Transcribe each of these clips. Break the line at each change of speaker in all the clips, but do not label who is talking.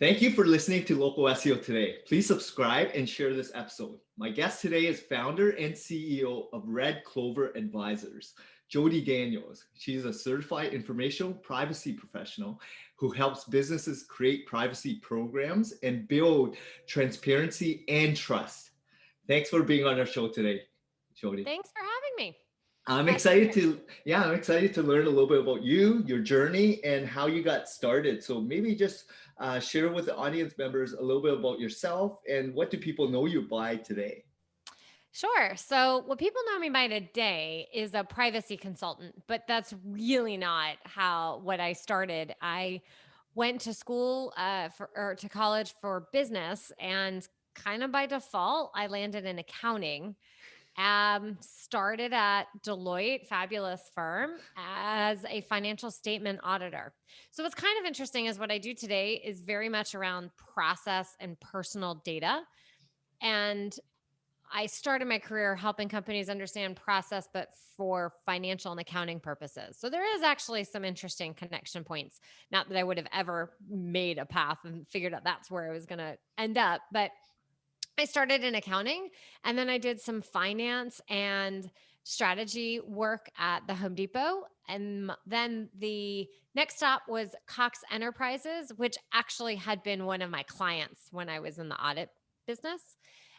Thank you for listening to Local SEO Today. Please subscribe and share this episode. My guest today is founder and CEO of Red Clover Advisors, Jodi Daniels. She's a certified information privacy professional who helps businesses create privacy programs and build transparency and trust. Thanks for being on our show today, Jodi.
Thanks for having me.
I'm
Glad to be
excited
here.
to, yeah, I'm excited to learn a little bit about you, your journey, and how you got started. So maybe just share with the audience members a little bit about yourself and what do people know you by today?
Sure. So, what people know me by today is a privacy consultant, but that's really not how what I started. I went to school or to college for business, and kind of by default, I landed in accounting. Started at Deloitte, fabulous firm, as a financial statement auditor. So, what's kind of interesting is what I do today is very much around process and personal data. And I started my career helping companies understand process, but for financial and accounting purposes. So there is actually some interesting connection points. Not that I would have ever made a path and figured out that's where I was going to end up, but I started in accounting and then I did some finance and strategy work at the Home Depot. And then the next stop was Cox Enterprises, which actually had been one of my clients when I was in the audit business.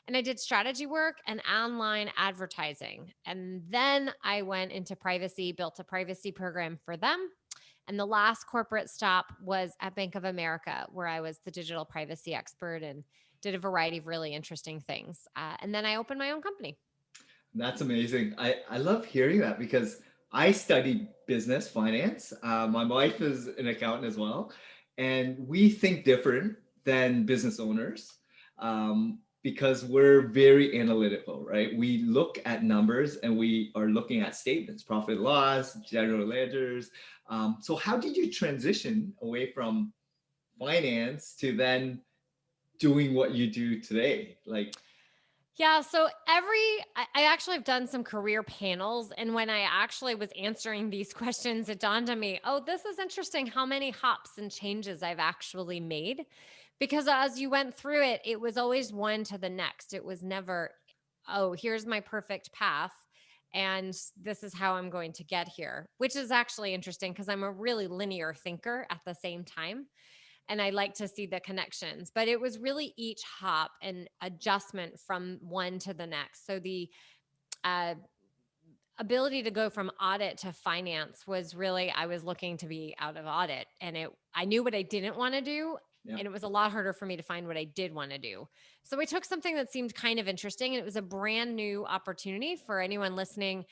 And I did strategy work and online advertising. And then I went into privacy, built a privacy program for them. And the last corporate stop was at Bank of America, where I was the digital privacy expert and did a variety of really interesting things. And then I opened my own company.
That's amazing. I love hearing that because I studied business finance. My wife is an accountant as well, and we think different than business owners because we're very analytical, right? We look at numbers and we are looking at statements, profit loss, general ledgers. So, how did you transition away from finance to then doing what you do today? Like,
Yeah, so I actually have done some career panels. And when I actually was answering these questions, it dawned on me, oh, this is interesting how many hops and changes I've actually made. Because as you went through it, it was always one to the next. It was never, oh, here's my perfect path. And this is how I'm going to get here, which is actually interesting because I'm a really linear thinker at the same time and I like to see the connections. But it was really each hop and adjustment from one to the next. So the uh, ability to go from audit to finance was really I was looking to be out of audit, and it I knew what I didn't want to do.
yeah.
And it was a lot harder for me to find what I did want to do. So I took something that seemed kind of interesting, and it was a brand new opportunity for anyone listening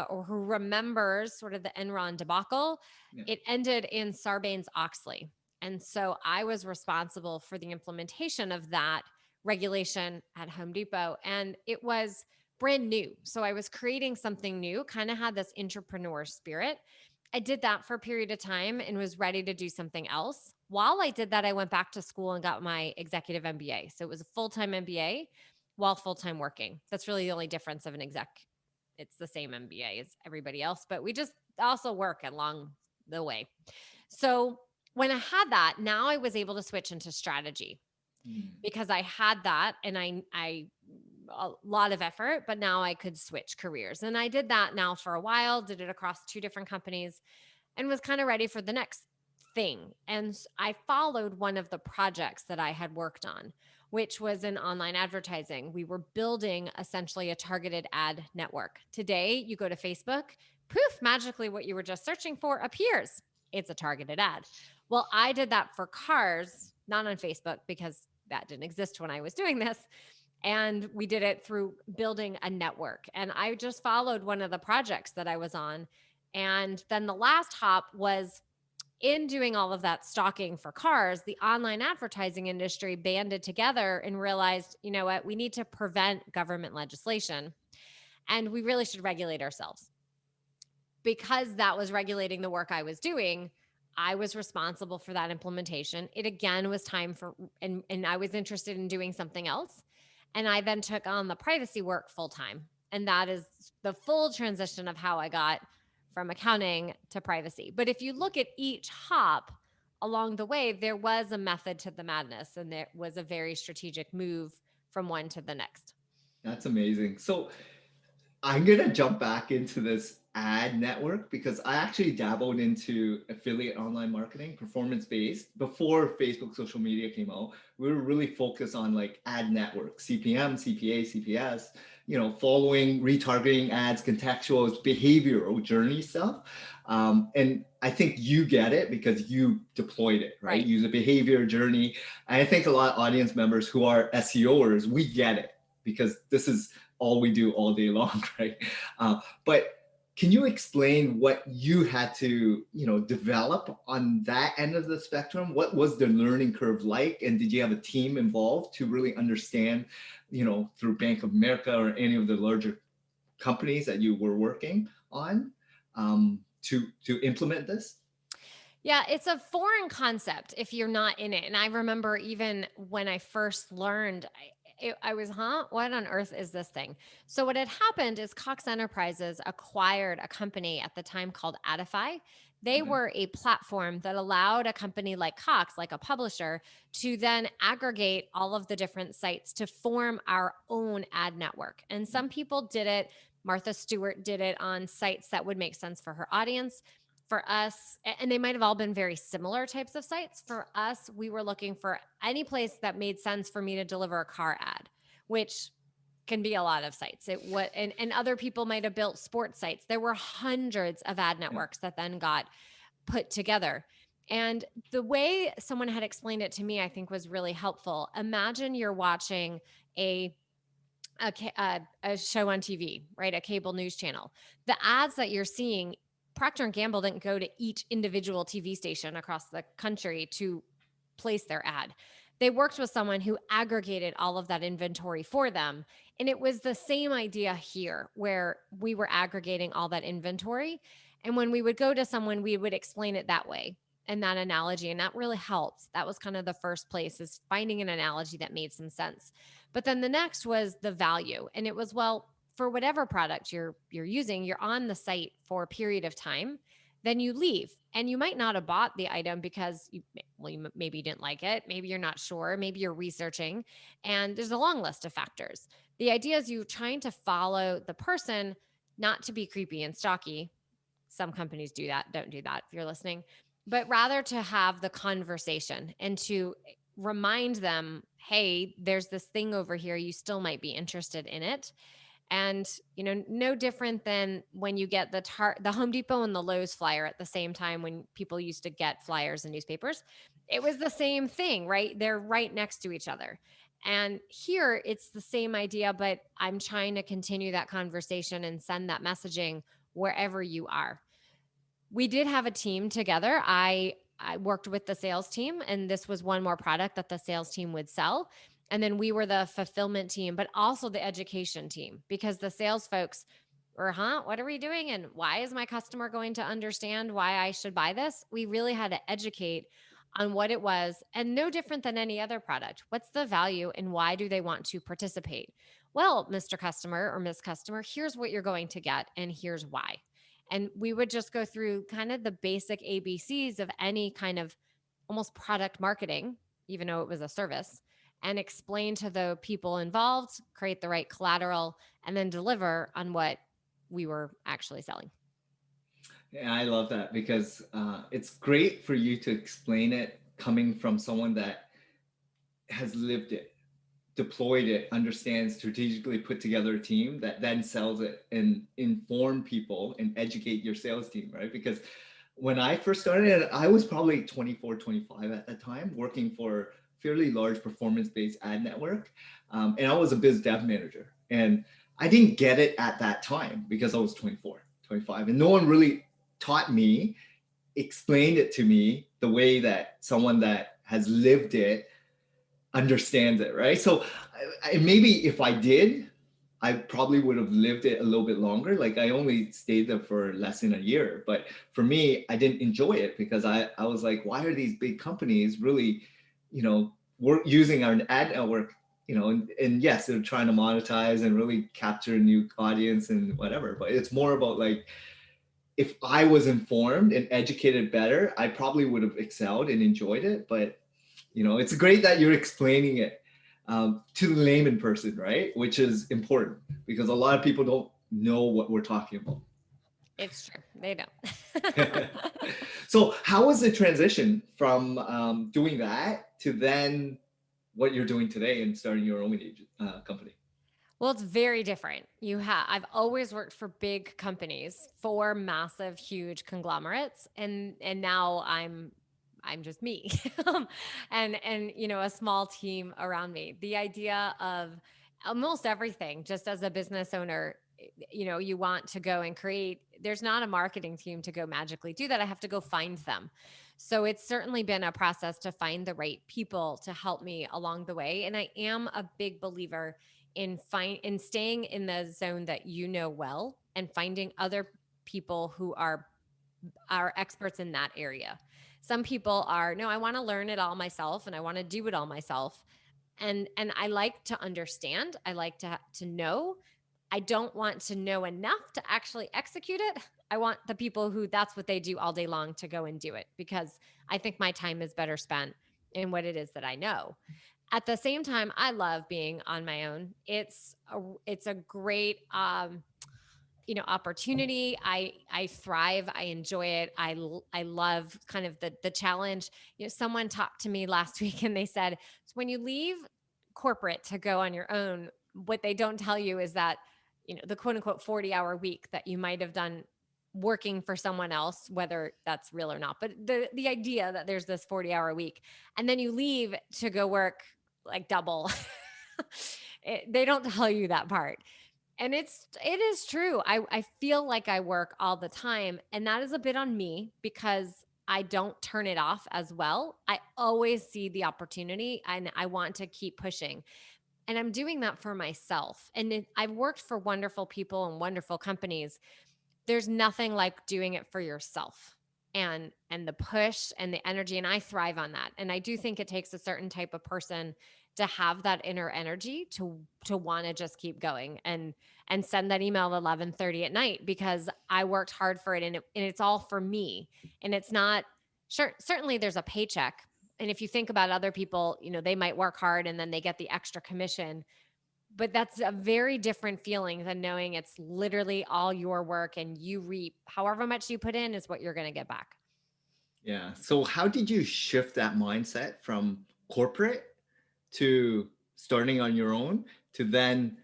or who remembers sort of the Enron debacle.
Yeah.
It ended in Sarbanes Oxley. And so I was responsible for the implementation of that regulation at Home Depot. And it was brand new. So I was creating something new, kind of had this entrepreneur spirit. I did that for a period of time and was ready to do something else. While I did that, I went back to school and got my executive MBA. So it was a full time MBA while full time working. That's really the only difference of an exec. It's the same MBA as everybody else, but we just also work along the way. So when I had that, now I was able to switch into strategy
Mm.
because I had that and I a lot of effort, but now I could switch careers. And I did that now for a while, did it across two different companies and was kind of ready for the next thing. And I followed one of the projects that I had worked on, which was in online advertising. We were building essentially a targeted ad network. Today, you go to Facebook, poof, magically what you were just searching for appears. It's a targeted ad. Well, I did that for cars, not on Facebook because that didn't exist when I was doing this. And we did it through building a network. And I just followed one of the projects that I was on. And then the last hop was in doing all of that stalking for cars, the online advertising industry banded together and realized, you know what, we need to prevent government legislation and we really should regulate ourselves. Because that was regulating the work I was doing, I was responsible for that implementation. It again was time for, and I was interested in doing something else. And I then took on the privacy work full time. And that is the full transition of how I got from accounting to privacy. But if you look at each hop, along the way, there was a method to the madness, and there was a very strategic move from one to the next.
That's amazing. So I'm gonna jump back into this ad network because I actually dabbled into affiliate online marketing, performance based, before Facebook social media came out. We were really focused on like ad network, CPM, CPA, CPS, following, retargeting ads, contextuals, behavioral journey stuff. And I think you get it because you deployed it, right?
Right.
User behavior journey. And I think a lot of audience members who are SEOers, we get it because this is all we do all day long, right? But can you explain what you had to, develop on that end of the spectrum? What was the learning curve like, and did you have a team involved to really understand, through Bank of America or any of the larger companies that you were working on, to implement this?
Yeah, it's a foreign concept if you're not in it. And I remember even when I first learned, I was, huh? What on earth is this thing? So, what had happened is Cox Enterprises acquired a company at the time called Adify. They
Okay.
were a platform that allowed a company like Cox, like a publisher, to then aggregate all of the different sites to form our own ad network. And some people did it. Martha Stewart did it on sites that would make sense for her audience. For us, and they might have all been very similar types of sites. For us, we were looking for any place that made sense for me to deliver a car ad, which can be a lot of sites. And other people might have built sports sites. There were hundreds of ad
Yeah.
networks that then got put together. And the way someone had explained it to me, I think was really helpful. Imagine you're watching a a show on TV, right? A cable news channel. The ads that you're seeing, Procter and Gamble didn't go to each individual TV station across the country to place their ad. They worked with someone who aggregated all of that inventory for them. And it was the same idea here where we were aggregating all that inventory. And when we would go to someone, we would explain it that way and that analogy. And that really helped. That was kind of the first place, is finding an analogy that made some sense. But then the next was the value. And it was, well, for whatever product you're using, you're on the site for a period of time, then you leave, and you might not have bought the item because maybe you didn't like it, maybe you're not sure, maybe you're researching, and there's a long list of factors. The idea is you trying to follow the person, not to be creepy and stalky. Some companies do that. Don't do that if you're listening, but rather to have the conversation and to remind them, hey, there's this thing over here, you still might be interested in it. And, no different than when you get the Home Depot and the Lowe's flyer at the same time when people used to get flyers and newspapers. It was the same thing, right? They're right next to each other. And here it's the same idea, but I'm trying to continue that conversation and send that messaging wherever you are. We did have a team together. I worked with the sales team, and this was one more product that the sales team would sell. And then we were the fulfillment team, but also the education team, because the sales folks were, huh, what are we doing? And why is my customer going to understand why I should buy this? We really had to educate on what it was, and no different than any other product. What's the value and why do they want to participate? Well, Mr. Customer or Miss Customer, here's what you're going to get, and here's why. And we would just go through kind of the basic ABCs of any kind of almost product marketing, even though it was a service, and explain to the people involved, create the right collateral, and then deliver on what we were actually selling.
Yeah, I love that because it's great for you to explain it coming from someone that has lived it, deployed it, understands, strategically put together a team that then sells it and inform people and educate your sales team, right? Because when I first started, I was probably 24, 25 at that time, working for fairly large performance-based ad network. And I was a biz dev manager. And I didn't get it at that time because I was 24, 25. And no one really taught me, explained it to me the way that someone that has lived it understands it, right? So maybe if I did, I probably would have lived it a little bit longer. Like I only stayed there for less than a year, but for me, I didn't enjoy it because I was like, why are these big companies really, work using our ad network, and yes, they're trying to monetize and really capture a new audience and whatever, but it's more about like if I was informed and educated better, I probably would have excelled and enjoyed it. But it's great that you're explaining it to the layman person, right? Which is important because a lot of people don't know what we're talking about.
It's true. They don't.
So, how was the transition from doing that to then what you're doing today and starting your own company?
Well, it's very different. I've always worked for big companies, for massive, huge conglomerates, and now I'm just me. And a small team around me. The idea of almost everything, just as a business owner, you want to go and create, there's not a marketing team to go magically do that. I have to go find them. So it's certainly been a process to find the right people to help me along the way. And I am a big believer in staying in the zone that you know well and finding other people who are experts in that area. Some people are, no, I want to learn it all myself and I want to do it all myself. And I like to understand. I like to know. I don't want to know enough to actually execute it. I want the people who that's what they do all day long to go and do it, because I think my time is better spent in what it is that I know. At the same time, I love being on my own. It's a great opportunity. I thrive. I enjoy it. I love kind of the challenge. Someone talked to me last week and they said, so when you leave corporate to go on your own, what they don't tell you is that the quote unquote 40-hour week that you might have done working for someone else, whether that's real or not, but the idea that there's this 40-hour week and then you leave to go work like double. They don't tell you that part. And it is true. I feel like I work all the time, and that is a bit on me because I don't turn it off as well. I always see the opportunity and I want to keep pushing. And I'm doing that for myself. And I've worked for wonderful people and wonderful companies. There's nothing like doing it for yourself, and the push and the energy, and I thrive on that. And I do think it takes a certain type of person to have that inner energy to want to just keep going and send that email at 11:30 at night because I worked hard for it, and it's all for me. And it's not sure, certainly there's a paycheck, and if you think about other people, they might work hard and then they get the extra commission, but that's a very different feeling than knowing it's literally all your work and you reap however much you put in is what you're going to get back.
Yeah. So, how did you shift that mindset from corporate to starting on your own to then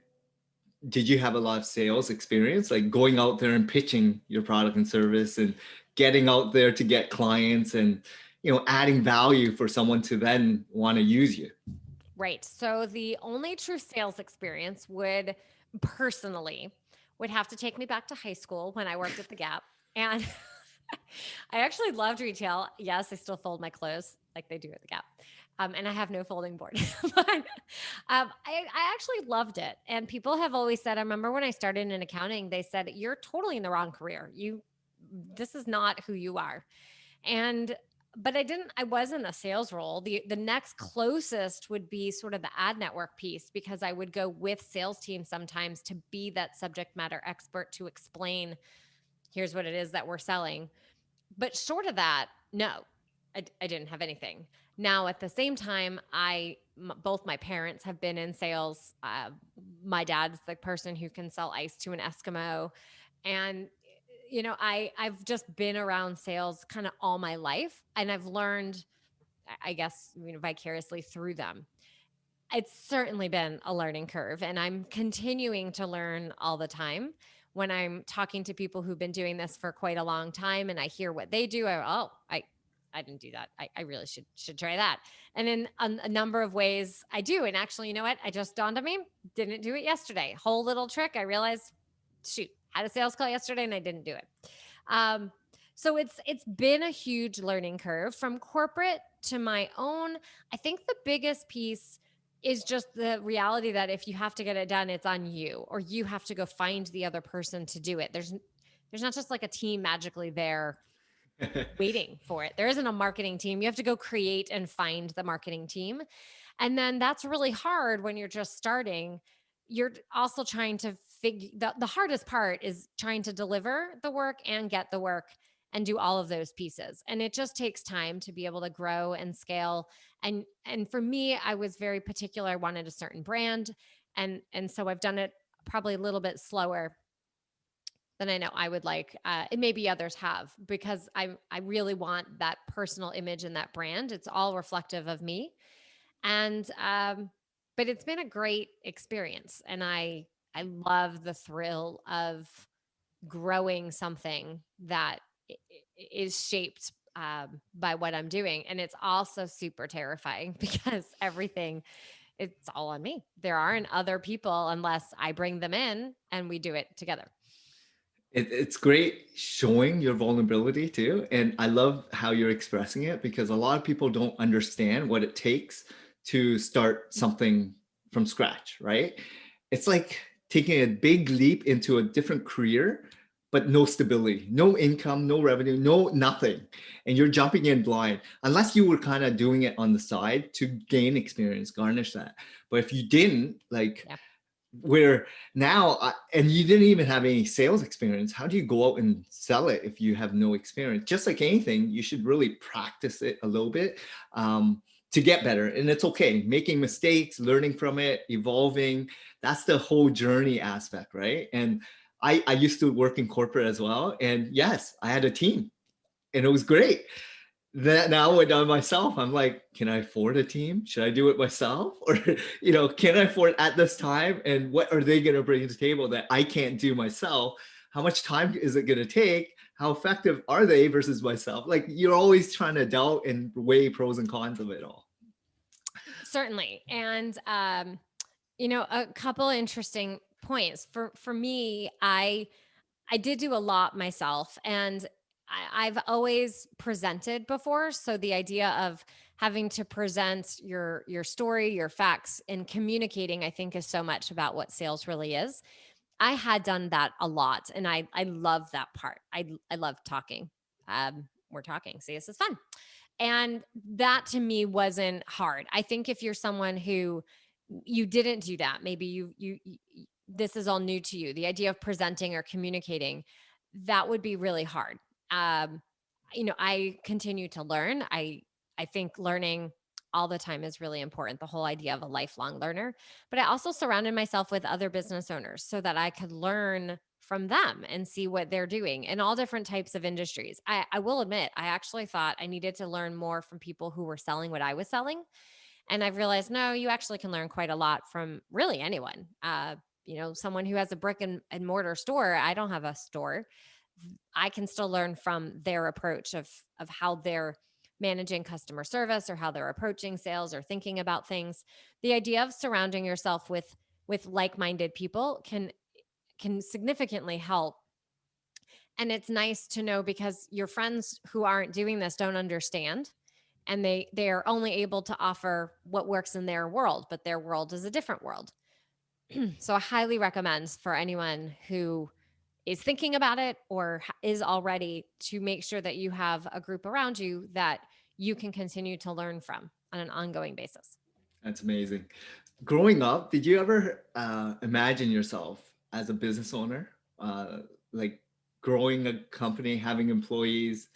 did you have a lot of sales experience, like going out there and pitching your product and service and getting out there to get clients and adding value for someone to then want to use you?
Right. So the only true sales experience would personally would have to take me back to high school when I worked at the Gap. And I actually loved retail. Yes, I still fold my clothes like they do at the Gap. And I have no folding board. But I actually loved it. And people have always said, I remember when I started in accounting, they said, you're totally in the wrong career. This is not who you are. And but I was in a sales role. The next closest would be sort of the ad network piece, because I would go with sales teams sometimes to be that subject matter expert to explain, here's what it is that we're selling. But short of that, no, I didn't have anything. Now, at the same time, both my parents have been in sales. My dad's the person who can sell ice to an Eskimo. And, I've just been around sales kind of all my life. And I've learned, I guess, vicariously through them. It's certainly been a learning curve, and I'm continuing to learn all the time. When I'm talking to people who've been doing this for quite a long time and I hear what they do, I didn't do that. I really should try that. And in a number of ways I do. And actually, you know what? I just dawned on me, didn't do it yesterday. Whole little trick. I realized, shoot, had a sales call yesterday and I didn't do it. Um, so it's been a huge learning curve from corporate to my own. I think the biggest piece is just the reality that if you have to get it done, it's on you, or you have to go find the other person to do it. There's not just like a team magically there waiting for it. There isn't a marketing team. You have to go create and find the marketing team. And then that's really hard when you're just starting. You're also trying to the hardest part is trying to deliver the work and get the work and do all of those pieces. And it just takes time to be able to grow and scale. And for me, I was very particular. I wanted a certain brand. And so I've done it probably a little bit slower than I know I would like. And maybe others have, because I really want that personal image and that brand. It's all reflective of me. And but it's been a great experience, and I love the thrill of growing something that is shaped by what I'm doing. And it's also super terrifying because everything, it's all on me. There aren't other people unless I bring them in and we do it together.
It's great showing your vulnerability too. And I love how you're expressing it, because a lot of people don't understand what it takes to start something from scratch, right? It's like taking a big leap into a different career, but no stability, no income, no revenue, no nothing. And you're jumping in blind, unless you were kind of doing it on the side to gain experience, garnish that. But if you didn't, like,
Yeah.
where now and you didn't even have any sales experience, how do you go out and sell it if you have no experience? Just like anything, you should really practice it a little bit, to get better. And it's okay making mistakes, learning from it, evolving. That's the whole journey aspect, right? And I used to work in corporate as well, and yes, I had a team and it was great. That now when I'm myself, I'm like, can I afford a team? Should I do it myself? Or, can I afford at this time? And what are they going to bring to the table that I can't do myself? How much time is it going to take? How effective are they versus myself? Like, you're always trying to doubt and weigh pros and cons of it all.
Certainly. And a couple interesting points. For me, I did do a lot myself, and I've always presented before. So the idea of having to present your story, your facts, and communicating, I think, is so much about what sales really is. I had done that a lot, and I love that part. I love talking. We're talking. See, this is fun. And that to me wasn't hard. I think if you're someone who you didn't do that, maybe this is all new to you, the idea of presenting or communicating, that would be really hard. Um, I continue to learn. I think learning all the time is really important, the whole idea of a lifelong learner. But I also surrounded myself with other business owners so that I could learn from them and see what they're doing in all different types of industries. I will admit, I actually thought I needed to learn more from people who were selling what I was selling. And I've realized, no, you actually can learn quite a lot from really anyone. Someone who has a brick and mortar store, I don't have a store. I can still learn from their approach of how they're managing customer service or how they're approaching sales or thinking about things. The idea of surrounding yourself with like-minded people can significantly help. And it's nice to know, because your friends who aren't doing this don't understand, and they are only able to offer what works in their world, but their world is a different world. So I highly recommend for anyone who is thinking about it or is already, to make sure that you have a group around you that you can continue to learn from on an ongoing basis.
That's amazing. Growing up, did you ever imagine yourself as a business owner? Like growing a company, having employees.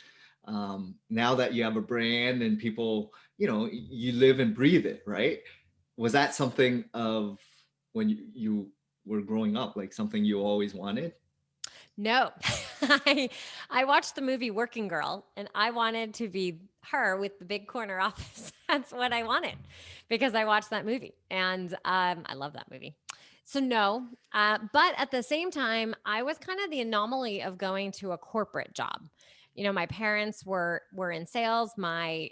Now that you have a brand and people, you live and breathe it, right? Was that something of when you were growing up, like something you always wanted?
No, I watched the movie Working Girl, and I wanted to be her with the big corner office. That's what I wanted because I watched that movie, and I love that movie. So no, but at the same time, I was kind of the anomaly of going to a corporate job. My parents were in sales. My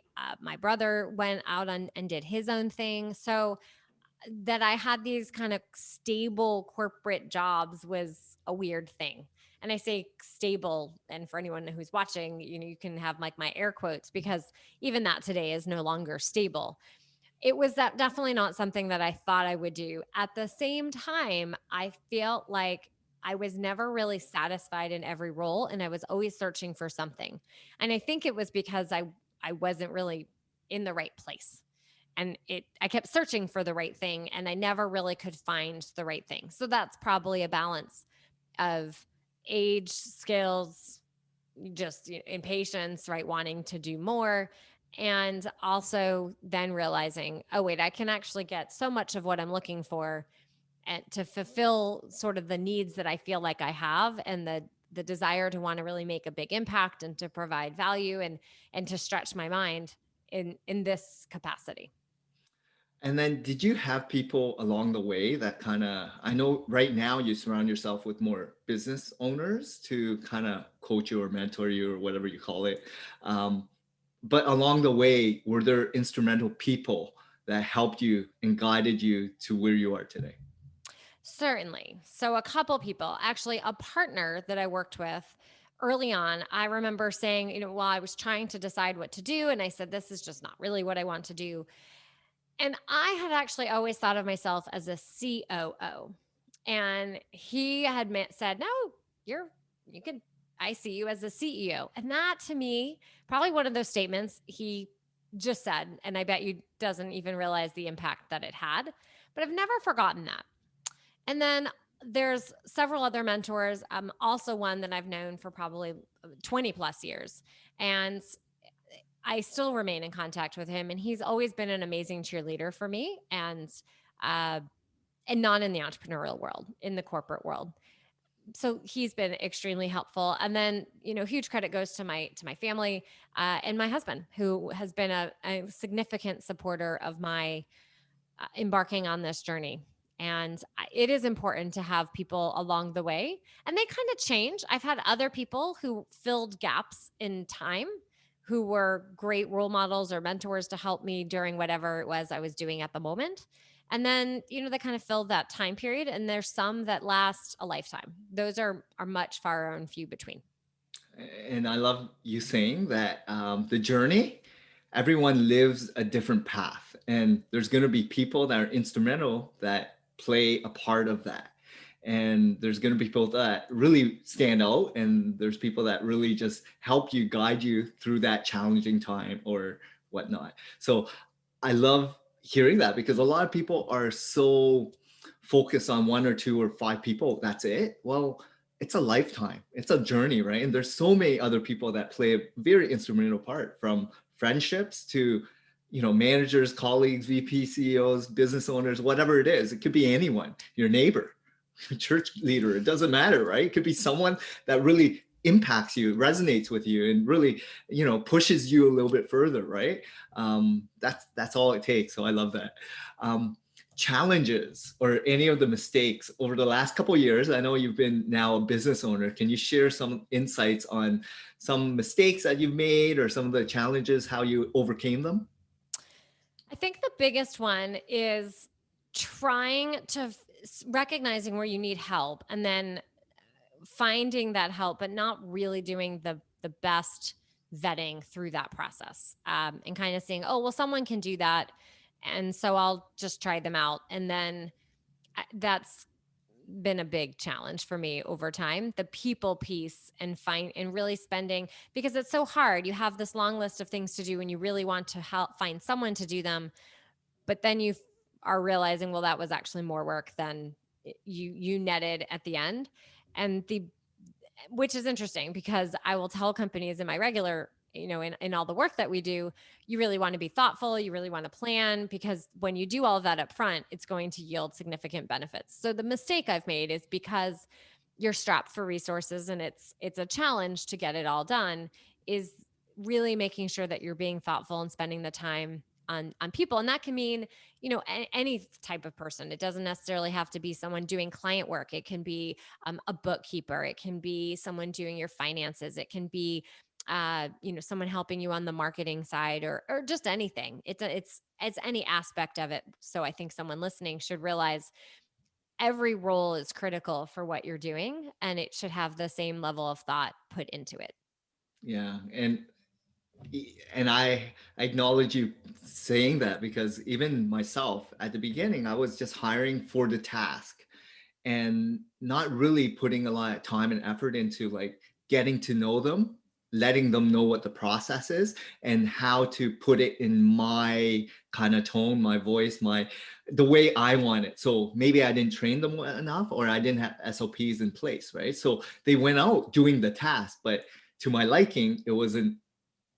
brother went out and did his own thing. So that I had these kind of stable corporate jobs was a weird thing. And I say stable, and for anyone who's watching, you can have like my air quotes, because even that today is no longer stable. It was that definitely not something that I thought I would do. At the same time, I felt like I was never really satisfied in every role, and I was always searching for something. And I think it was because I wasn't really in the right place. and I kept searching for the right thing and I never really could find the right thing. So that's probably a balance of age, skills, just impatience, right? Wanting to do more. And also then realizing, oh, wait, I can actually get so much of what I'm looking for and to fulfill sort of the needs that I feel like I have and the desire to want to really make a big impact and to provide value and to stretch my mind in this capacity.
And then did you have people along the way that kind of, I know right now you surround yourself with more business owners to kind of coach you or mentor you or whatever you call it. Um, but along the way, were there instrumental people that helped you and guided you to where you are today?
Certainly. So, a couple people, actually, a partner that I worked with early on, I remember saying, while I was trying to decide what to do, and I said, this is just not really what I want to do. And I had actually always thought of myself as a COO. And he had said, no, you could, I see you as a CEO. And that to me, probably one of those statements he just said, and I bet you doesn't even realize the impact that it had. But I've never forgotten that. And then there's several other mentors. Also one that I've known for probably 20 plus years. And I still remain in contact with him. And he's always been an amazing cheerleader for me uh, and not in the entrepreneurial world, in the corporate world. So he's been extremely helpful. And then, huge credit goes to my family and my husband, who has been a significant supporter of my embarking on this journey. And it is important to have people along the way. And they kind of change. I've had other people who filled gaps in time who were great role models or mentors to help me during whatever it was I was doing at the moment. And then, they kind of filled that time period. And there's some that last a lifetime. Those are much far and few between.
And I love you saying that the journey, everyone lives a different path, and there's going to be people that are instrumental that play a part of that. And there's going to be people that really stand out, and there's people that really just help you guide you through that challenging time or whatnot. So I love hearing that because a lot of people are so focused on one or two or five people. That's it. Well, it's a lifetime. It's a journey, right? And there's so many other people that play a very instrumental part, from friendships to managers, colleagues, VP, CEOs, business owners, whatever it is. It could be anyone, your neighbor, church leader. It doesn't matter, right? It could be someone that really impacts you, resonates with you, and really, pushes you a little bit further, right? That's all it takes. So I love that. Um, Challenges or any of the mistakes over the last couple of years. I know you've been now a business owner. Can you share some insights on some mistakes that you've made or some of the challenges, how you overcame them?
I think the biggest one is trying to recognizing where you need help and then finding that help, but not really doing the best vetting through that process, and kind of saying, oh, well, someone can do that, and so I'll just try them out, and then that's been a big challenge for me over time, the people piece, and really spending, because it's so hard. You have this long list of things to do and you really want to help find someone to do them, but then you are realizing, well, that was actually more work than you netted at the end. And the which is interesting because I will tell companies in my regular, in all the work that we do, you really want to be thoughtful, you really want to plan, because when you do all of that up front, it's going to yield significant benefits. So the mistake I've made is, because you're strapped for resources and it's a challenge to get it all done, is really making sure that you're being thoughtful and spending the time on people. And that can mean, any type of person. It doesn't necessarily have to be someone doing client work. It can be a bookkeeper. It can be someone doing your finances. It can be someone helping you on the marketing side, or just anything. It's any aspect of it. So I think someone listening should realize every role is critical for what you're doing, and it should have the same level of thought put into it.
Yeah. And I acknowledge you saying that, because even myself at the beginning, I was just hiring for the task and not really putting a lot of time and effort into like getting to know them letting them know what the process is and how to put it in my kind of tone, my voice, the way I want it. So maybe I didn't train them well enough, or I didn't have SOPs in place, right? So they went out doing the task, but to my liking, it wasn't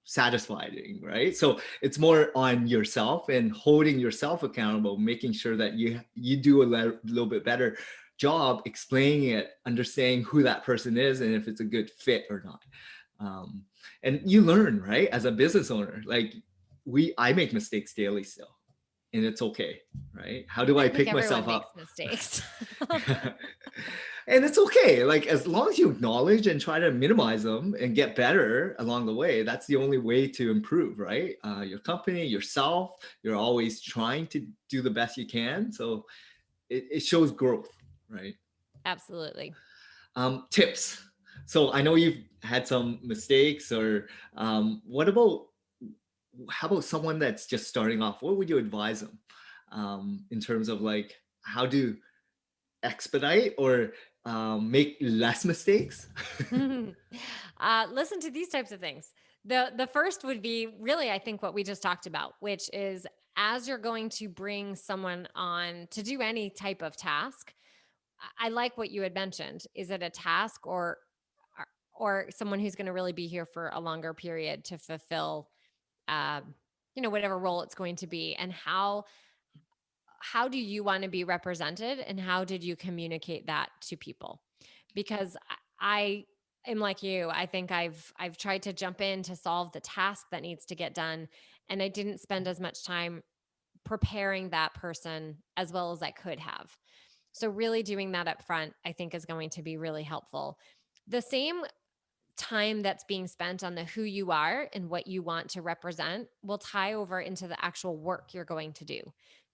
satisfying, right? So it's more on yourself and holding yourself accountable, making sure that you do a little bit better job explaining it, understanding who that person is and if it's a good fit or not. um, and you learn, right, as a business owner. Like I make mistakes daily still, and it's okay, right? How do
I
I
think
pick
everyone
myself
makes
up?
mistakes.
And it's okay, like as long as you acknowledge and try to minimize them and get better along the way, that's the only way to improve, right? Your company, yourself, you're always trying to do the best you can, so it shows growth, right?
Absolutely.
Tips. So I know you've had some mistakes, or what about, how about someone that's just starting off? What would you advise them in terms of like how to expedite or make less mistakes?
Listen to these types of things. The first would be really, I think, what we just talked about, which is as you're going to bring someone on to do any type of task. I like what you had mentioned. Is it a task or someone who's going to really be here for a longer period to fulfill, um, whatever role it's going to be, and how do you want to be represented, and how did you communicate that to people? Because I am like you. I think I've tried to jump in to solve the task that needs to get done, and I didn't spend as much time preparing that person as well as I could have. So really doing that up front, I think, is going to be really helpful. The same time that's being spent on the who you are and what you want to represent will tie over into the actual work you're going to do.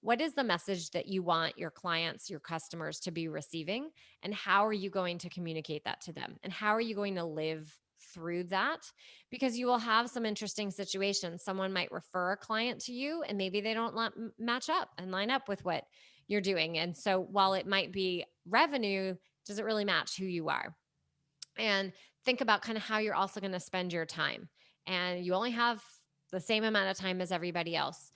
What is the message that you want your clients, your customers to be receiving? And how are you going to communicate that to them? And how are you going to live through that? Because you will have some interesting situations. Someone might refer a client to you, and maybe they don't match up and line up with what you're doing. And so while it might be revenue, does it really match who you are? And think about kind of how you're also going to spend your time. And you only have the same amount of time as everybody else.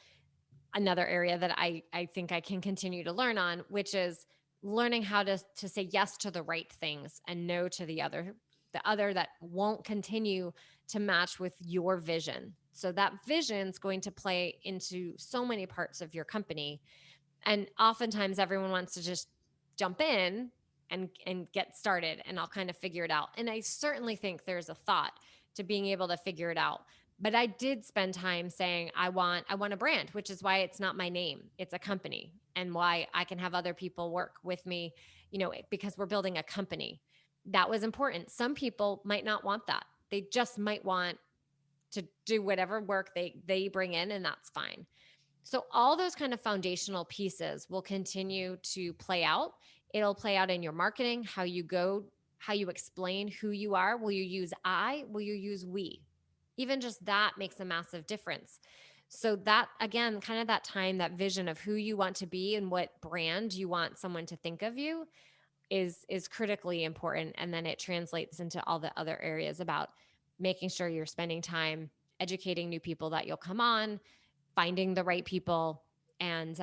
Another area that I think I can continue to learn on, which is learning how to say yes to the right things and no to the other that won't continue to match with your vision. So that vision is going to play into so many parts of your company, and oftentimes everyone wants to just jump in and get started, and I'll kind of figure it out. And I certainly think there's a thought to being able to figure it out. But I did spend time saying I want a brand, which is why it's not my name, it's a company, and why I can have other people work with me, because we're building a company. That was important. Some people might not want that. They just might want to do whatever work they bring in, and that's fine. So all those kind of foundational pieces will continue to play out. It'll play out in your marketing, how you explain who you are. Will you use I? Will you use we? Even just that makes a massive difference. So that, again, kind of that time, that vision of who you want to be and what brand you want someone to think of you is critically important, and then it translates into all the other areas about making sure you're spending time educating new people that you'll come on, finding the right people. And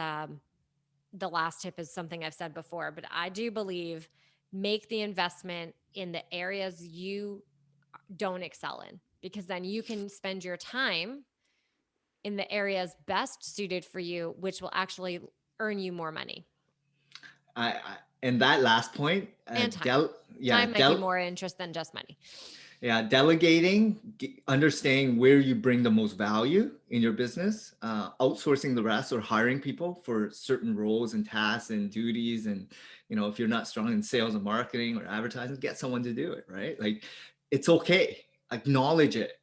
the last tip is something I've said before, but I do believe make the investment in the areas you don't excel in, because then you can spend your time in the areas best suited for you, which will actually earn you more money
And that last point,
and time. Time might be more interest than just money.
yeah, delegating, understanding where you bring the most value in your business, outsourcing the rest, or hiring people for certain roles and tasks and duties. And, if you're not strong in sales and marketing or advertising, get someone to do it, right? Like, it's okay. Acknowledge it.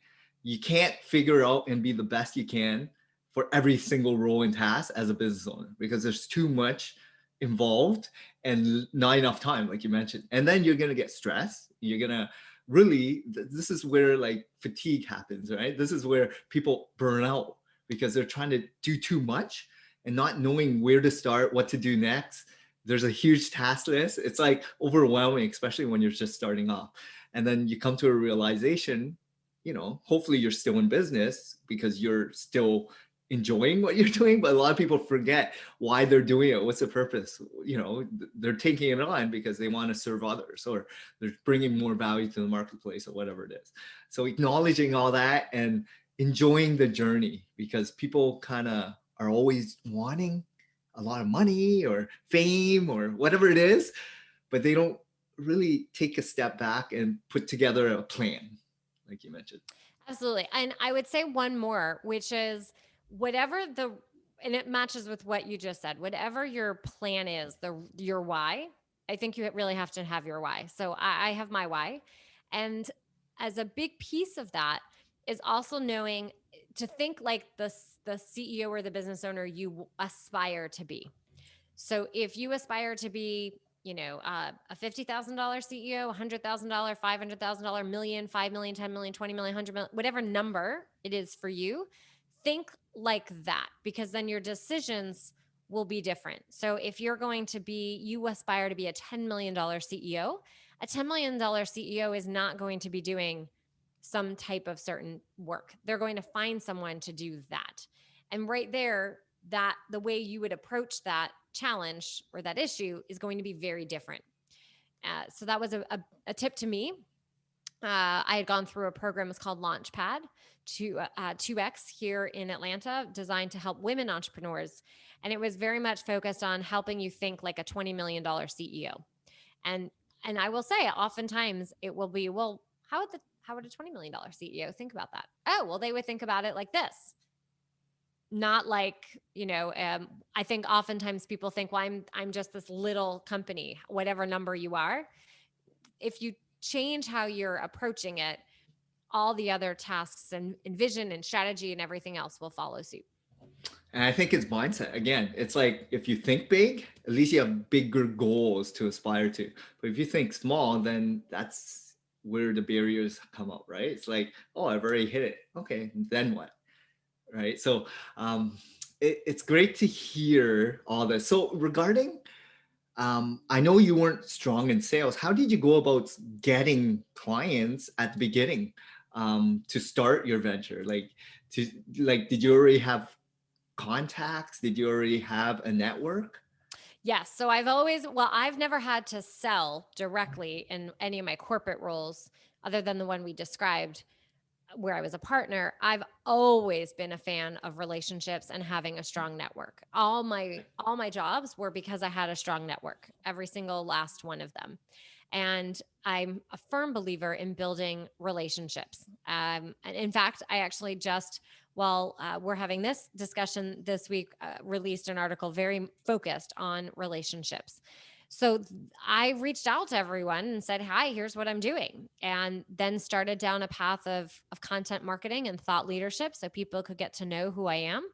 You can't figure out and be the best you can for every single role and task as a business owner, because there's too much involved and not enough time, like you mentioned. And then you're going to get stressed. You're going to really, this is where like fatigue happens, right? This is where people burn out because they're trying to do too much and not knowing where to start, what to do next. There's a huge task list. It's like overwhelming, especially when you're just starting off. And then you come to a realization hopefully you're still in business because you're still enjoying what you're doing. But a lot of people forget why they're doing it. What's the purpose? They're taking it on because they want to serve others, or they're bringing more value to the marketplace, or whatever it is. So acknowledging all that and enjoying the journey, because people kind of are always wanting a lot of money or fame or whatever it is, but they don't really take a step back and put together a plan, like you mentioned.
Absolutely. And I would say one more, which is whatever the and it matches with what you just said. Whatever your plan is, your why, I think you really have to have your why. So I have my why. And as a big piece of that is also knowing to think like the CEO or the business owner you aspire to be. So if you aspire to be, a $50,000 CEO, $100,000, $500,000, million, 5 million, 10 million, 20 million, 100 million, whatever number it is for you, think like that, because then your decisions will be different. So if you aspire to be a $10 million CEO, a $10 million CEO is not going to be doing some type of certain work. They're going to find someone to do that. And right there, that the way you would approach that challenge or that issue is going to be very different. So that was a tip to me. I had gone through a program, it's called Launchpad to 2X here in Atlanta, designed to help women entrepreneurs. And it was very much focused on helping you think like a $20 million CEO. And I will say, oftentimes it will be, well, how would a $20 million CEO think about that? Oh, well, they would think about it like this. Not like, I think oftentimes people think, well, I'm just this little company, whatever number you are. If you change how you're approaching it, all the other tasks and vision and strategy and everything else will follow suit.
And I think it's mindset. Again, it's like if you think big, at least you have bigger goals to aspire to. But if you think small, then that's where the barriers come up, right? It's like, oh, I've already hit it. Okay, then what? Right. So it's great to hear all this. So regarding, I know you weren't strong in sales. How did you go about getting clients at the beginning, to start your venture? Did you already have contacts? Did you already have a network?
Yes. So I've never had to sell directly in any of my corporate roles other than the one we described where I was a partner. I've always been a fan of relationships and having a strong network. All my jobs were because I had a strong network, every single last one of them. And I'm a firm believer in building relationships. And in fact, I actually just, while we're having this discussion this week, released an article very focused on relationships. So I reached out to everyone and said, hi, here's what I'm doing. And then started down a path of content marketing and thought leadership so people could get to know who I am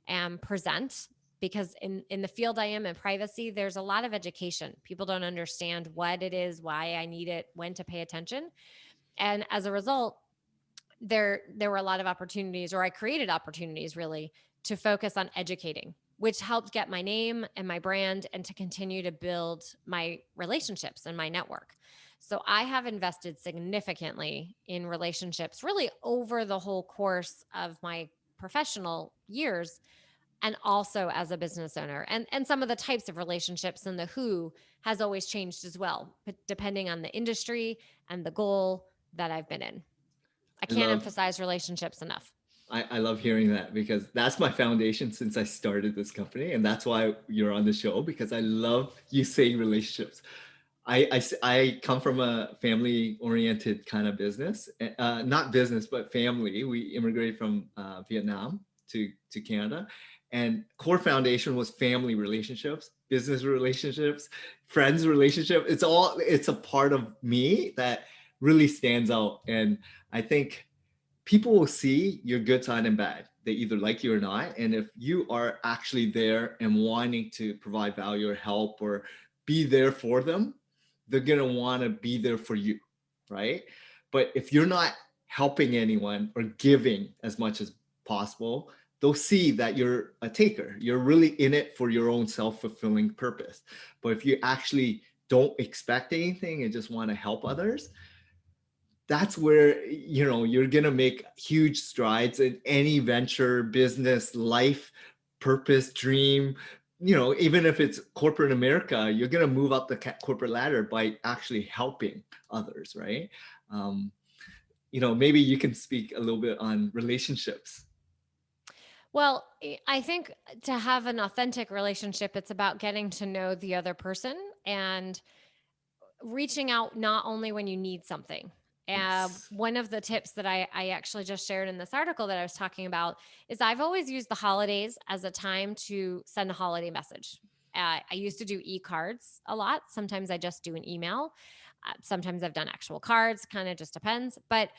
and present. Because in the field I am in privacy, there's a lot of education. People don't understand what it is, why I need it, when to pay attention. And as a result, there were a lot of opportunities, or I created opportunities really to focus on educating, which helped get my name and my brand and to continue to build my relationships and my network. So I have invested significantly in relationships really over the whole course of my professional years, and also as a business owner. And some of the types of relationships and the who has always changed as well, but depending on the industry and the goal that I've been in. I
I
can't
love
emphasize relationships enough.
I love hearing that, because that's my foundation since I started this company. And that's why you're on the show, because I love you saying relationships. I come from a family oriented kind of business, not business, but family. We immigrated from Vietnam to Canada, and core foundation was family relationships, business relationships, friends relationship. It's a part of me that really stands out. And I think people will see your good side and bad. They either like you or not. And if you are actually there and wanting to provide value or help or be there for them, they're going to want to be there for you. Right. But if you're not helping anyone or giving as much as possible, they'll see that you're a taker. You're really in it for your own self-fulfilling purpose. But if you actually don't expect anything and just want to help others, that's where you're gonna make huge strides in any venture, business, life, purpose, dream. Even if it's corporate America, you're gonna move up the corporate ladder by actually helping others, right? um, Maybe you can speak a little bit on relationships.
Well, I think to have an authentic relationship, it's about getting to know the other person and reaching out not only when you need something.
Yes.
One of the tips that I actually just shared in this article that I was talking about is I've always used the holidays as a time to send a holiday message. I used to do e-cards a lot. Sometimes I just do an email. Sometimes I've done actual cards, kind of just depends. But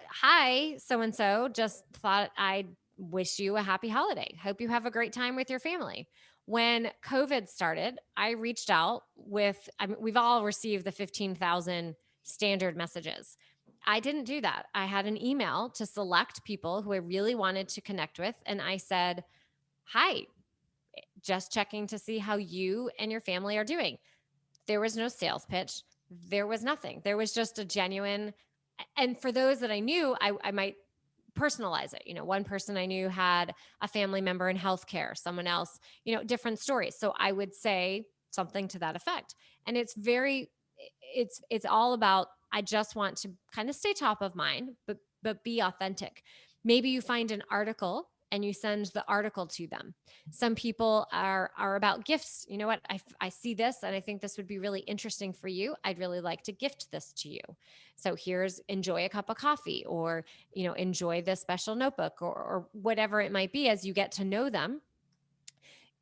hi, so and so, just thought I'd wish you a happy holiday. Hope you have a great time with your family. When COVID started, I reached out with, I mean, we've all received the 15,000 standard messages. I didn't do that. I had an email to select people who I really wanted to connect with. And I said, hi, just checking to see how you and your family are doing. There was no sales pitch. There was nothing. There was just a genuine, and for those that I knew, I might personalize it. One person I knew had a family member in healthcare, someone else, different stories. So I would say something to that effect. And it's all about, I just want to kind of stay top of mind, but be authentic. Maybe you find an article and you send the article to them. Some people are about gifts. You know what? I see this and I think this would be really interesting for you. I'd really like to gift this to you. So here's, enjoy a cup of coffee, or enjoy this special notebook, or whatever it might be. As you get to know them,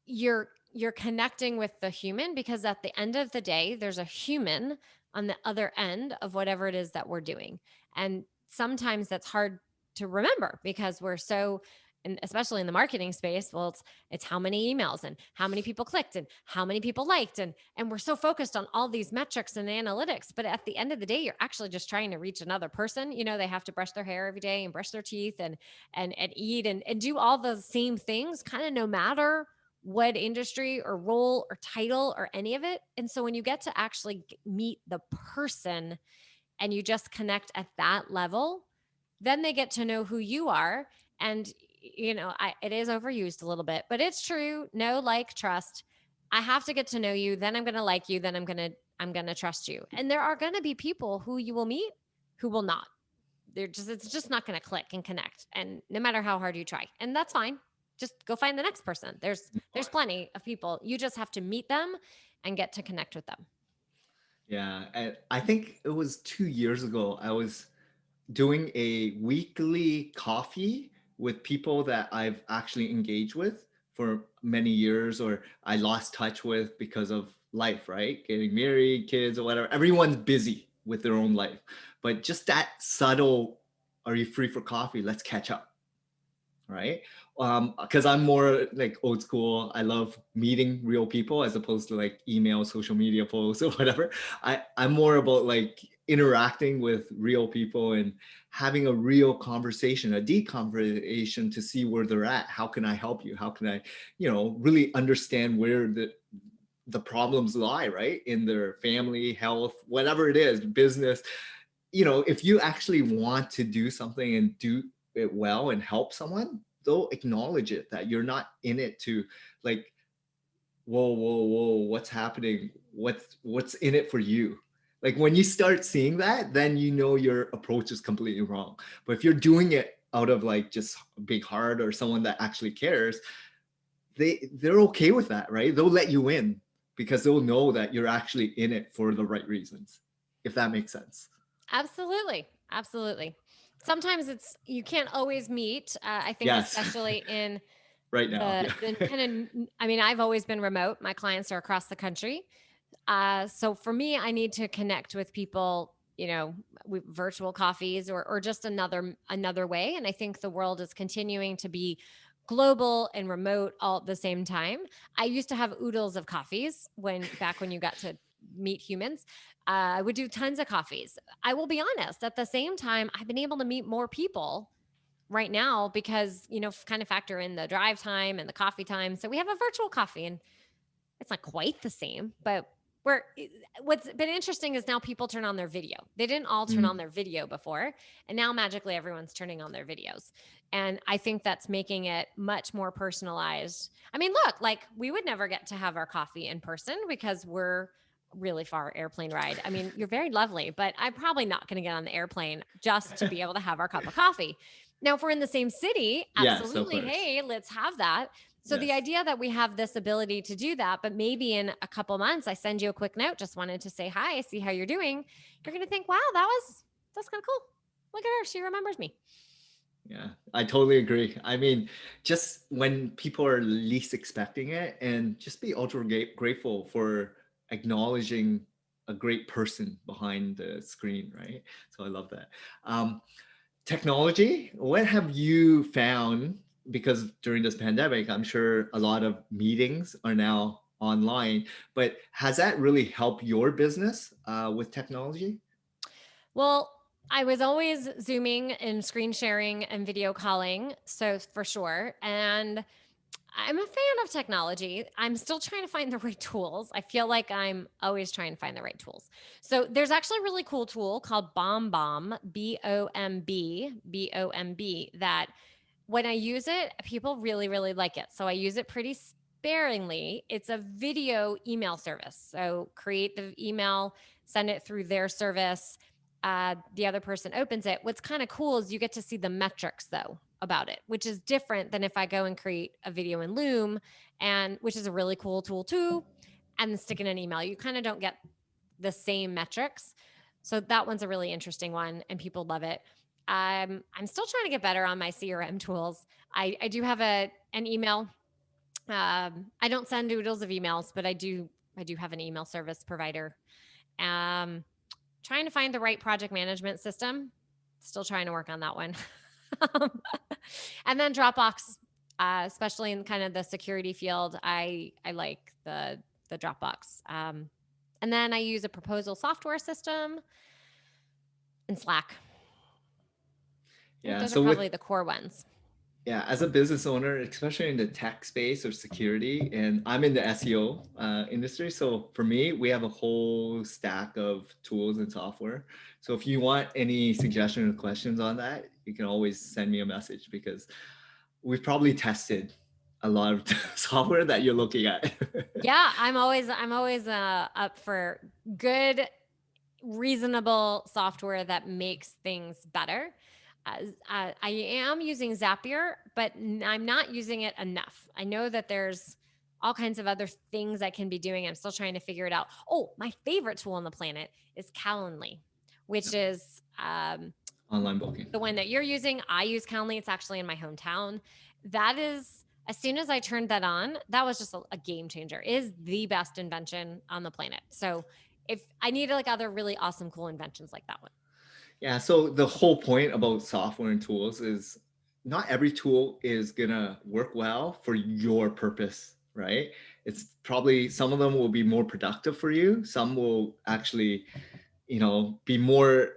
you're connecting with the human, because at the end of the day there's a human on the other end of whatever it is that we're doing. And sometimes that's hard to remember because we're so, and especially in the marketing space, well, it's how many emails and how many people clicked and how many people liked, and we're so focused on all these metrics and analytics. But at the end of the day, you're actually just trying to reach another person. They have to brush their hair every day and brush their teeth and eat and do all the same things, kind of no matter what industry or role or title or any of it. And so when you get to actually meet the person and you just connect at that level, then they get to know who you are. And it is overused a little bit, but it's true. Know, like, trust. I have to get to know you, then I'm going to like you, then I'm going to trust you. And there are going to be people who you will meet who will not. It's just not going to click and connect, and no matter how hard you try. And that's fine. Just go find the next person. There's plenty of people. You just have to meet them and get to connect with them.
Yeah, and I think it was 2 years ago. I was doing a weekly coffee with people that I've actually engaged with for many years, or I lost touch with because of life, right? Getting married, kids, or whatever. Everyone's busy with their own life. But just that subtle, are you free for coffee? Let's catch up, right? Because I'm more like old school. I love meeting real people as opposed to like email, social media posts or whatever. I'm more about like interacting with real people and having a real conversation, a deep conversation to see where they're at. How can I help you? How can I, really understand where the problems lie, right? In their family, health, whatever it is, business. If you actually want to do something and do it well and help someone, they'll acknowledge it, that you're not in it to like, whoa, what's happening? What's in it for you? Like when you start seeing that, then your approach is completely wrong. But if you're doing it out of like just a big heart or someone that actually cares, they're okay with that, right? They'll let you in because they'll know that you're actually in it for the right reasons, if that makes sense.
Absolutely. Absolutely. Sometimes you can't always meet. I think
Yes.
especially in
Right now. Yeah.
the kind of, I mean, I've always been remote. My clients are across the country. So for me, I need to connect with people, with virtual coffees, or just another way. And I think the world is continuing to be global and remote all at the same time. I used to have oodles of coffees when you got to meet humans. I would do tons of coffees. I will be honest, at the same time, I've been able to meet more people right now because, kind of factor in the drive time and the coffee time. So we have a virtual coffee, and it's not quite the same, but where what's been interesting is now people turn on their video. They didn't all turn on
Mm,
their video before, and now magically everyone's turning on their videos. And I think that's making it much more personalized. I mean, look, like we would never get to have our coffee in person because we're really far airplane ride. I mean, you're very lovely, but I'm probably not going to get on the airplane just to be able to have our cup of coffee. Now, if we're in the same city,
yes, of
absolutely.
course.
Hey, let's have that. So the
Yes.
idea that we have this ability to do that, but maybe in a couple months, I send you a quick note, just wanted to say hi, see how you're doing. You're going to think, wow, that's kind of cool. Look at her. She remembers me.
Yeah, I totally agree. I mean, just when people are least expecting it, and just be ultra grateful for acknowledging a great person behind the screen, right? So I love that. Technology, what have you found? Because during this pandemic, I'm sure a lot of meetings are now online, but has that really helped your business with technology?
Well, I was always Zooming and screen sharing and video calling. So for sure. And I'm a fan of technology. I'm still trying to find the right tools. I feel like I'm always trying to find the right tools. So there's actually a really cool tool called BombBomb, BOMB, that when I use it, people really, really like it. So I use it pretty sparingly. It's a video email service. So create the email, send it through their service. The other person opens it. What's kind of cool is you get to see the metrics though about it, which is different than if I go and create a video in Loom, and which is a really cool tool too, and stick in an email. You kind of don't get the same metrics. So that one's a really interesting one, and people love it. I'm still trying to get better on my CRM tools. I do have an email. I don't send doodles of emails, but I do have an email service provider. Um, Trying to find the right project management system. Still trying to work on that one. Um, and then Dropbox, especially in kind of the security field, I like the Dropbox. And then I use a proposal software system and Slack. I think
Yeah.
those are
So with
probably the core ones.
Yeah, as a business owner, especially in the tech space or security, and I'm in the SEO industry. So for me, we have a whole stack of tools and software. So if you want any suggestions or questions on that, you can always send me a message because we've probably tested a lot of software that you're looking at.
Yeah, I'm always up for good, reasonable software that makes things better. I am using Zapier, but I'm not using it enough. I know that there's all kinds of other things I can be doing. I'm still trying to figure it out. Oh, my favorite tool on the planet is Calendly, which is
Online booking.
the one that you're using. I use Calendly. It's actually in my hometown. That is, as soon as I turned that on, that was just a game changer. It is the best invention on the planet. So if I need like other really awesome, cool inventions like that one.
Yeah, so the whole point about software and tools is not every tool is gonna work well for your purpose, right? It's probably some of them will be more productive for you. Some will actually, be more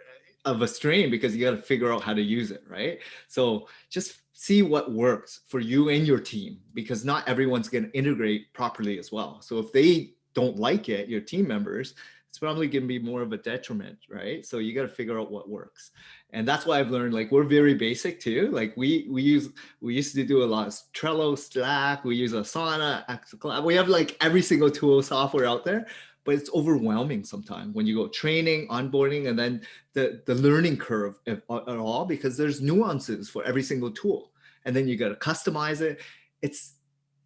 of a strain because you got to figure out how to use it, right? So just see what works for you and your team because not everyone's going to integrate properly as well. So if they don't like it, your team members, it's probably going to be more of a detriment, right? So you got to figure out what works. And that's why I've learned, like, we're very basic too. Like we used to do a lot of Trello, Slack, we use Asana, we have like every single tool software out there, but it's overwhelming sometimes when you go training, onboarding, and then the learning curve at all, because there's nuances for every single tool. And then you got to customize it. It's,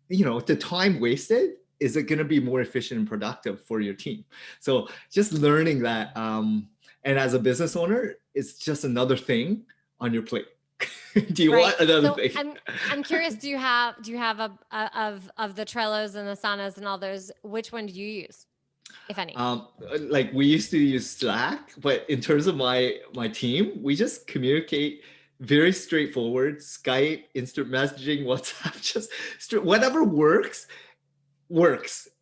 the time wasted, is it going to be more efficient and productive for your team? So just learning that. And as a business owner, it's just another thing on your plate. Do you
Right.
want another
So
thing?
I'm curious. Do you have of the Trellos and the Sanas and all those? Which one do you use, if any?
Like we used to use Slack, but in terms of my team, we just communicate very straightforward. Skype, instant messaging, WhatsApp, just whatever works,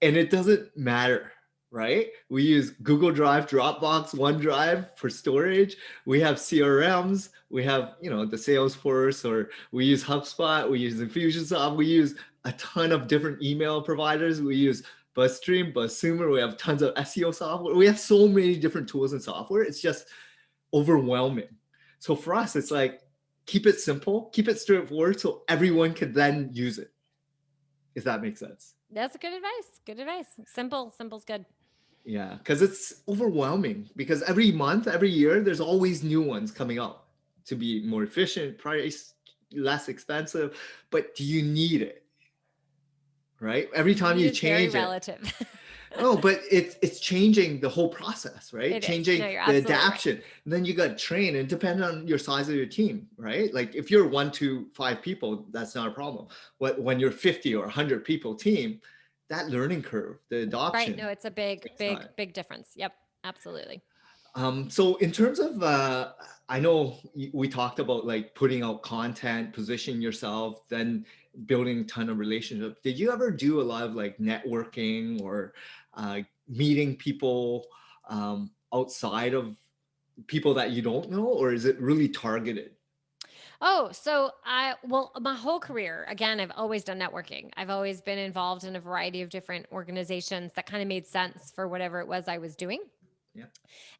and it doesn't matter, right? We use Google Drive, Dropbox, OneDrive for storage. We have CRMs. We have the Salesforce, or we use HubSpot. We use Infusionsoft. We use a ton of different email providers. We use BuzzStream, BuzzSumer. We have tons of SEO software. We have so many different tools and software. It's just overwhelming. So for us, it's like keep it simple, keep it straightforward, so everyone can then use it. If that makes sense.
That's good advice. Good advice. Simple's good.
Yeah, because it's overwhelming. Because every month, every year, there's always new ones coming out to be more efficient, price less expensive. But do you need it? Right? Every time
Need
you
is very
change it,
relative.
oh, but it's changing the whole process, right?
It is.
Changing
No, you're
the
absolutely right.
adaptation. And then you got to train and depending on your size of your team, right? Like if you're 1 to 5 people, that's not a problem. But when you're 50 or 100 people team, that learning curve, the
Right. No,
adoption
it's a big,
takes
big,
time.
big difference. Yep. Absolutely.
So in terms of, I know we talked about like putting out content, positioning yourself, then building a ton of relationships. Did you ever do a lot of like networking or meeting people outside of people that you don't know, or is it really targeted?
Oh, so well, my whole career, again, I've always done networking. I've always been involved in a variety of different organizations that kind of made sense for whatever it was I was doing.
Yeah.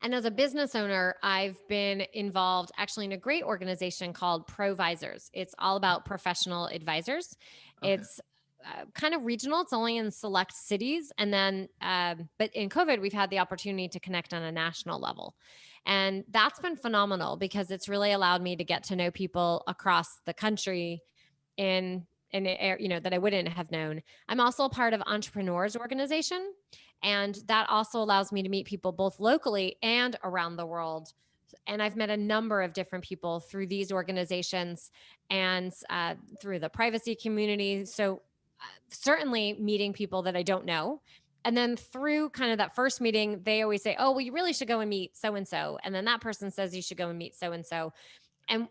And as a business owner, I've been involved actually in a great organization called Provisors. It's all about professional advisors.
Okay.
It's kind of regional. It's only in select cities, and then, but in COVID, we've had the opportunity to connect on a national level, and that's been phenomenal because it's really allowed me to get to know people across the country in that I wouldn't have known. I'm also a part of entrepreneurs organization, and that also allows me to meet people both locally and around the world. And I've met a number of different people through these organizations and through the privacy community. So certainly meeting people that I don't know. And then through kind of that first meeting, they always say, "Oh, well, you really should go and meet so and so." And then that person says you should go and meet so and so. And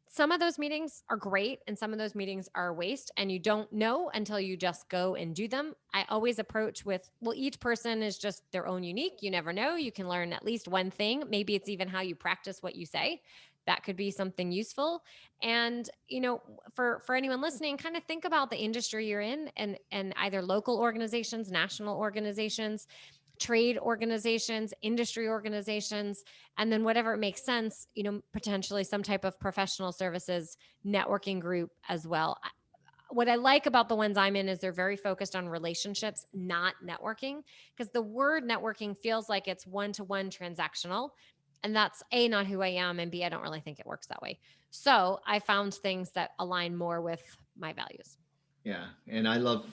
some of those meetings are great and some of those meetings are a waste, and you don't know until you just go and do them. I always approach with, well, each person is just their own unique. You never know. You can learn at least one thing. Maybe it's even how you practice what you say. That could be something useful. And for anyone listening, kind of think about the industry you're in, and either local organizations, national organizations, trade organizations, industry organizations, and then whatever makes sense, potentially some type of professional services networking group as well. What I like about the ones I'm in is they're very focused on relationships, not networking, because the word networking feels like it's one-to-one transactional. And that's A, not who I am, and B, I don't really think it works that way. So I found things that align more with my values.
Yeah, and I love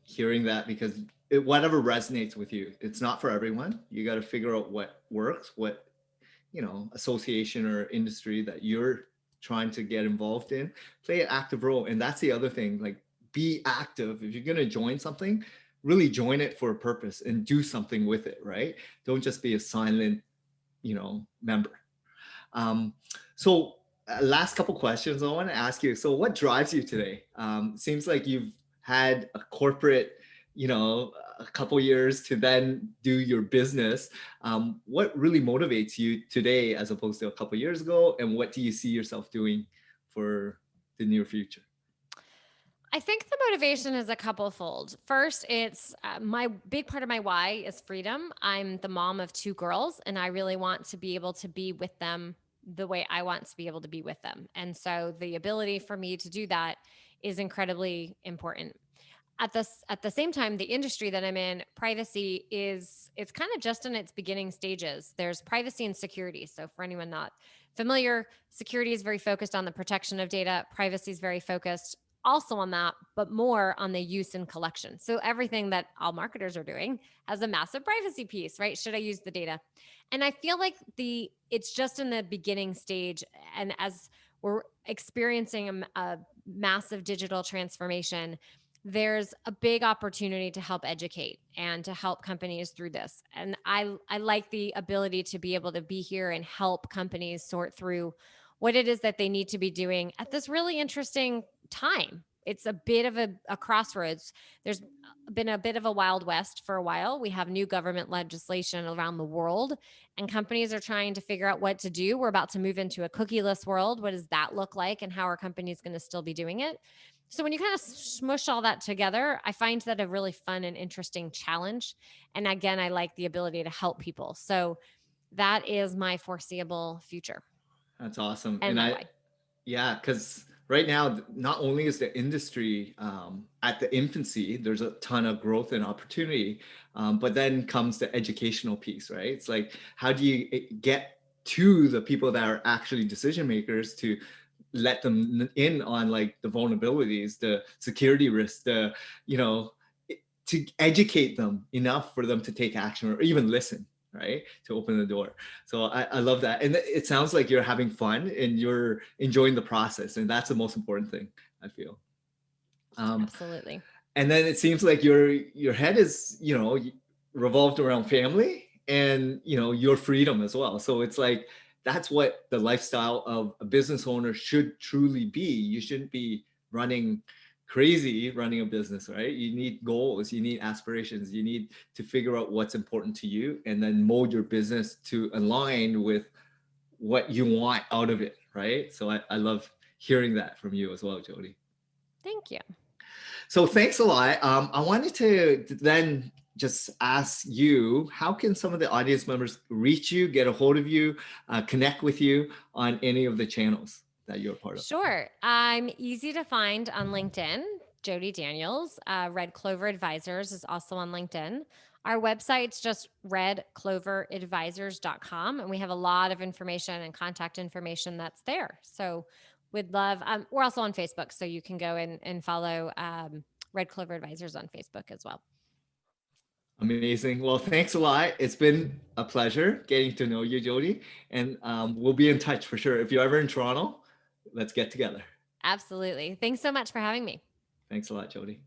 hearing that because whatever resonates with you, it's not for everyone. You got to figure out what works, what association or industry that you're trying to get involved in. Play an active role, and that's the other thing. Like, be active. If you're gonna join something, really join it for a purpose and do something with it. Right? Don't just be a silent, member. Um, so last couple questions I want to ask you. So what drives you today? Seems like you've had a corporate, a couple years to then do your business. What really motivates you today as opposed to a couple years ago? And what do you see yourself doing for the near future?
I think the motivation is a couple fold. First, it's my big part of my why is freedom. I'm the mom of two girls, and I really want to be able to be with them the way I want to be able to be with them. And so the ability for me to do that is incredibly important. At the same time, the industry that I'm in, privacy is it's kind of just in its beginning stages. There's privacy and security. So for anyone not familiar, security is very focused on the protection of data. Privacy is very focused also on that, but more on the use and collection. So everything that all marketers are doing has a massive privacy piece, right? Should I use the data? And I feel like it's just in the beginning stage, and as we're experiencing a massive digital transformation, there's a big opportunity to help educate and to help companies through this. And I like the ability to be able to be here and help companies sort through what it is that they need to be doing at this really interesting time. It's a bit of a crossroads. There's been a bit of a wild west for a while. We have new government legislation around the world, and companies are trying to figure out what to do. We're about to move into a cookieless world. What does that look like, and how are companies going to still be doing it? So when you kind of smush all that together, I find that a really fun and interesting challenge. And again, I like the ability to help people. So that is my foreseeable future
That's awesome.
and
And
my why.
yeah, because right now, not only is the industry at the infancy, there's a ton of growth and opportunity, but then comes the educational piece, right? It's like, how do you get to the people that are actually decision makers to let them in on like the vulnerabilities, the security risks, the, you know, to educate them enough for them to take action or even listen, right? To open the door. So I love that. And it sounds like you're having fun and you're enjoying the process. And that's the most important thing, I feel. Um,
Absolutely.
and then it seems like your head is, revolved around family and, your freedom as well. So it's like, that's what the lifestyle of a business owner should truly be. You shouldn't be running crazy running a business, right? You need goals, you need aspirations, you need to figure out what's important to you and then mold your business to align with what you want out of it, right? So I love hearing that from you as well, Jodi.
Thank you.
So thanks a lot. I wanted to then just ask you, how can some of the audience members reach you, get a hold of you, connect with you on any of the channels that you're a part of?
Sure. I'm easy to find on LinkedIn. Jodi Daniels. Red Clover Advisors is also on LinkedIn. Our website's just redcloveradvisors.com, and we have a lot of information and contact information that's there. So we'd love, we're also on Facebook, so you can go and follow Red Clover Advisors on Facebook as well.
Amazing. Well, thanks a lot. It's been a pleasure getting to know you, Jodi, and we'll be in touch for sure. If you're ever in Toronto, let's get together.
Absolutely. Thanks so much for having me.
Thanks a lot, Jodi.